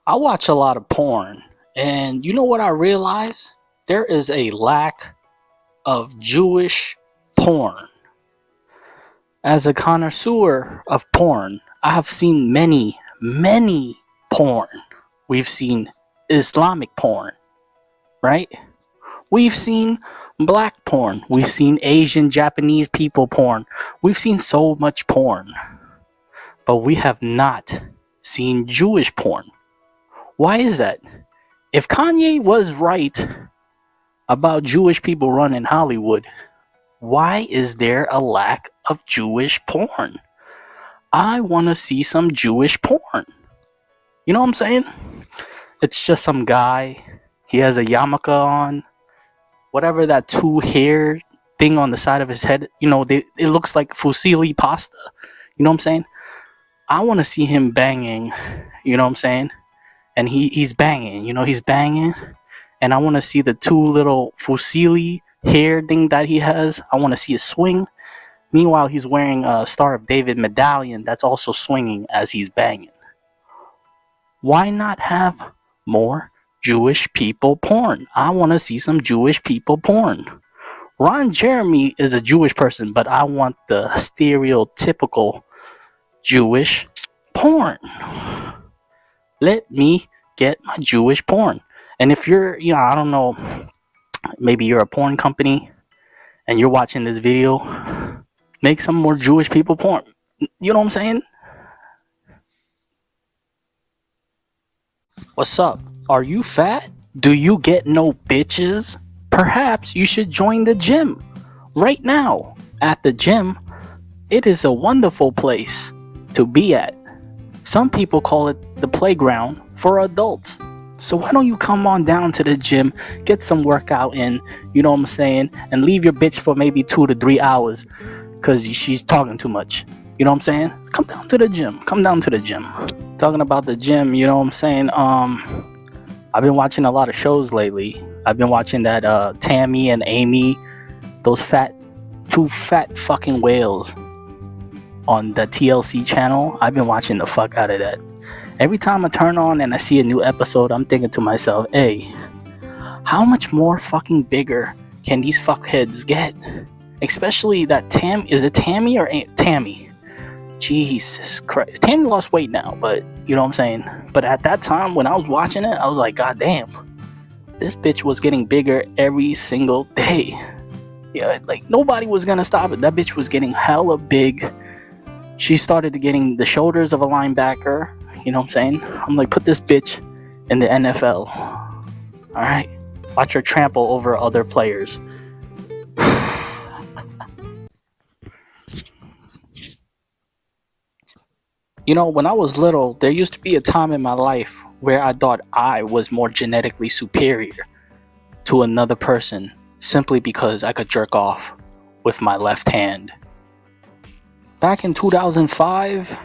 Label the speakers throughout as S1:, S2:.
S1: I watch a lot of porn, and you know what I realize? There is a lack of Jewish porn. As a connoisseur of porn, I have seen many porn. We've seen Islamic porn, right? We've seen black porn. We've seen Asian, Japanese people porn. We've seen so much porn. But we have not seen Jewish porn. Why is that? If Kanye was right about Jewish people running Hollywood, why is there a lack of Jewish porn? I want to see some Jewish porn. You know what I'm saying? It's just some guy. He has a yarmulke on. Whatever that two hair thing on the side of his head, it looks like fusilli pasta. You know what I'm saying? I want to see him banging. You know what I'm saying? And he's banging. He's banging. And I want to see the two little fusilli hair thing that he has. I want to see it swing. Meanwhile, he's wearing a Star of David medallion that's also swinging as he's banging. Why not have more Jewish people porn? I want to see some Jewish people porn. Ron Jeremy is a Jewish person, but I want the stereotypical Jewish porn. Let me get my Jewish porn. And if you're, I don't know, maybe you're a porn company and you're watching this video, make some more Jewish people porn. You know what I'm saying? What's up? Are you fat? Do you get no bitches? Perhaps you should join the gym right now. At the gym, it is a wonderful place to be at. Some people call it the playground for adults. So why don't you come on down to the gym, get some workout in, you know what I'm saying, and leave your bitch for maybe 2 to 3 hours because she's talking too much. You know what I'm saying? Come down to the gym. Talking about the gym, you know what I'm saying? I've been watching a lot of shows lately. I've been watching that Tammy and Amy, those two fat fucking whales on the TLC channel. I've been watching the fuck out of that. Every time I turn on and I see a new episode, I'm thinking to myself, hey, how much more fucking bigger can these fuckheads get? Especially that is it Tammy or Tammy? Jesus Christ. Tammy lost weight now, but you know what I'm saying? But at that time, when I was watching it, I was like, God damn, this bitch was getting bigger every single day. Yeah, like nobody was gonna stop it. That bitch was getting hella big. She started getting the shoulders of a linebacker. You know what I'm saying? I'm like, put this bitch in the NFL. Alright? Watch her trample over other players. When I was little, there used to be a time in my life where I thought I was more genetically superior to another person simply because I could jerk off with my left hand. Back in 2005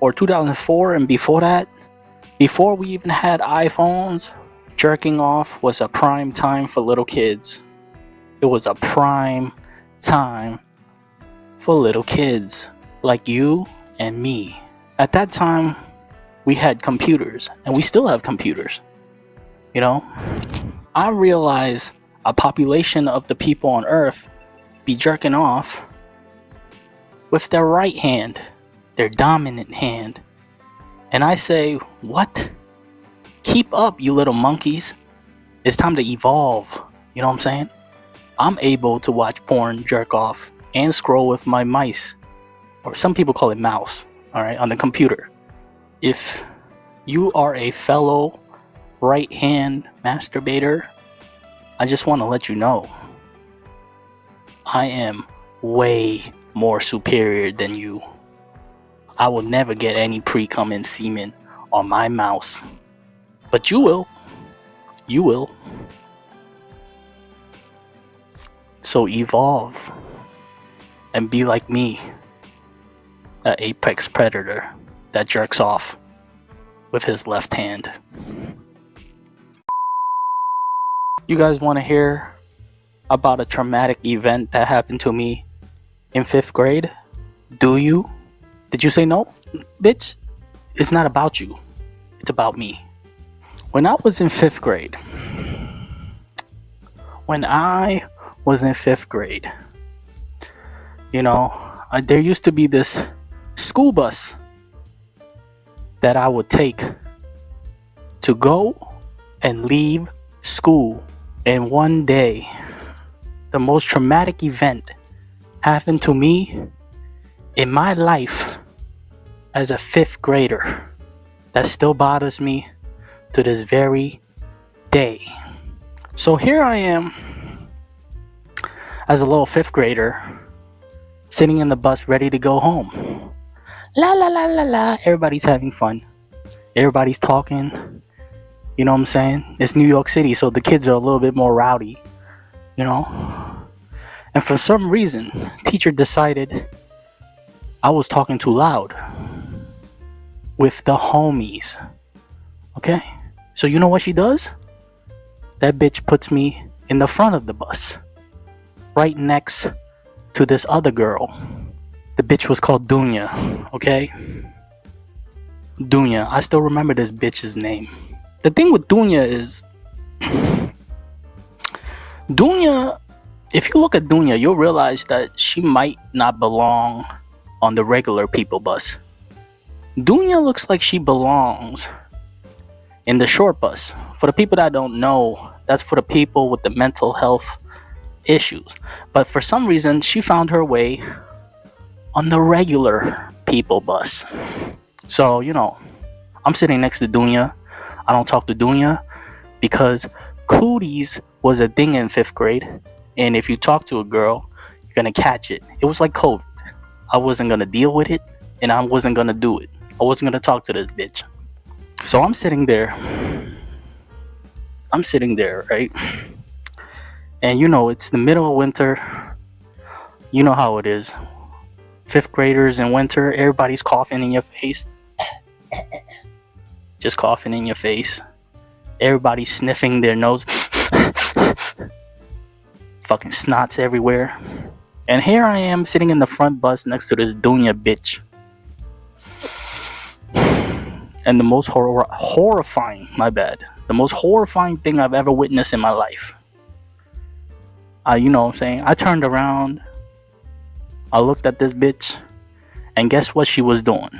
S1: or 2004 and before that, before we even had iPhones, jerking off was a prime time for little kids. It was a prime time for little kids like you and me. At that time, we had computers, and we still have computers. I realize a population of the people on Earth be jerking off with their right hand, their dominant hand. And I say, what? Keep up, you little monkeys. It's time to evolve. You know what I'm saying? I'm able to watch porn, jerk off, and scroll with my mice. Or some people call it mouse, alright, on the computer. If you are a fellow right hand masturbator, I just want to let you know I am way more superior than you. I will never get any pre-cum and semen on my mouse. But you will. You will. So evolve and be like me, an apex predator that jerks off with his left hand. You guys want to hear about a traumatic event that happened to me in 5th grade? Do you? Did you say no? Bitch, it's not about you. It's about me. When I was in fifth grade, there used to be this school bus that I would take to go and leave school. And one day, the most traumatic event happened to me in my life as a fifth grader that still bothers me to this very day. So here I am as a little fifth grader sitting in the bus ready to go home. La la la la la. Everybody's having fun. Everybody's talking. You know what I'm saying? It's New York City, so the kids are a little bit more rowdy, And for some reason, teacher decided I was talking too loud with the homies. Okay? So you know what she does? That bitch puts me in the front of the bus, right next to this other girl. The bitch was called Dunya, okay? Dunya. I still remember this bitch's name. The thing with Dunya is, Dunya, if you look at Dunya, you'll realize that she might not belong on the regular people bus. Dunya looks like she belongs in the short bus. For the people that don't know, that's for the people with the mental health issues. But for some reason, she found her way on the regular people bus. So, I'm sitting next to Dunya. I don't talk to Dunya because cooties was a thing in fifth grade. And if you talk to a girl, you're going to catch it. It was like COVID. I wasn't going to deal with it, and I wasn't going to do it. I wasn't going to talk to this bitch. So I'm sitting there, right? And it's the middle of winter. You know how it is. Fifth graders in winter, everybody's coughing in your face. Just coughing in your face. Everybody's sniffing their nose. Fucking snots everywhere. And here I am sitting in the front bus next to this Dunya bitch. And the most horrifying thing I've ever witnessed in my life. You know what I'm saying? I turned around. I looked at this bitch. And guess what she was doing?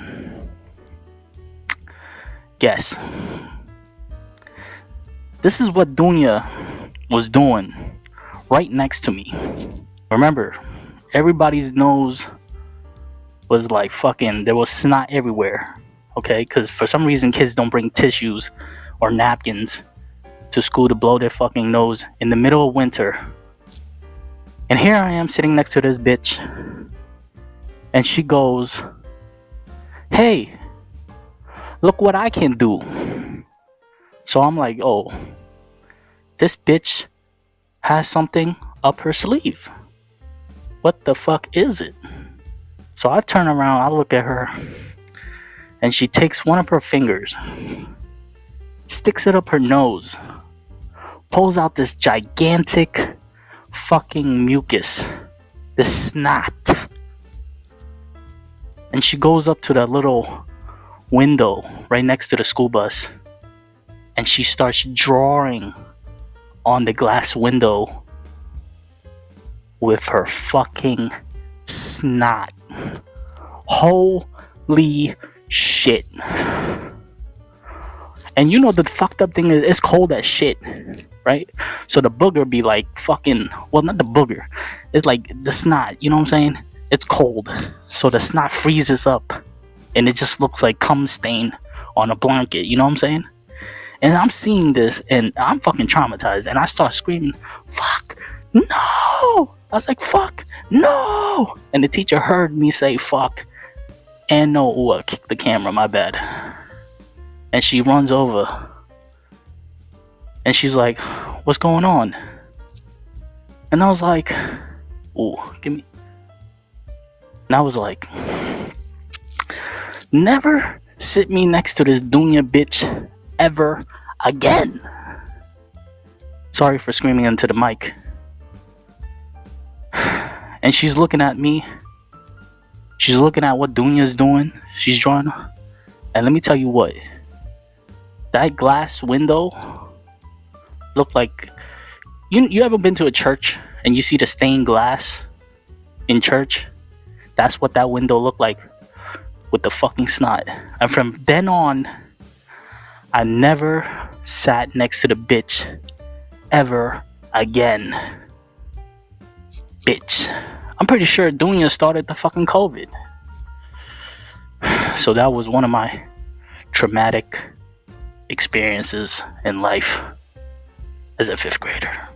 S1: Guess. This is what Dunya was doing right next to me. Remember, everybody's nose was like fucking, there was snot everywhere. Okay, because for some reason kids don't bring tissues or napkins to school to blow their fucking nose in the middle of winter. And here I am sitting next to this bitch, and she goes, "Hey, look what I can do." So I'm like, oh, this bitch has something up her sleeve. What the fuck is it? So I turn around, I look at her, and she takes one of her fingers, sticks it up her nose, pulls out this gigantic fucking mucus, this snot, and she goes up to that little window right next to the school bus, and she starts drawing on the glass window with her fucking snot. Holy shit. And the fucked up thing is, it's cold as shit, right? So the booger be like fucking, well, not the booger, it's like the snot, you know what I'm saying? It's cold, so the snot freezes up and it just looks like cum stain on a blanket, you know what I'm saying? And I'm seeing this and I'm fucking traumatized, and I start screaming, "Fuck, no!" I was like, "Fuck, no!" And the teacher heard me say fuck and no. Ooh, I kicked the camera, my bad. And she runs over and she's like, "What's going on?" And I was like, "Ooh, give me." And I was like, never sit me next to this Dunya bitch ever again. Sorry for screaming into the mic. And she's looking at me. She's looking at what Dunya's doing. She's drawing. And let me tell you what. that glass window looked like, you ever been to a church and you see the stained glass in church? That's what that window looked like, with the fucking snot. And from then on, I never sat next to the bitch ever again. Bitch. I'm pretty sure Dunya started the fucking COVID. So that was one of my traumatic experiences in life as a 5th grader.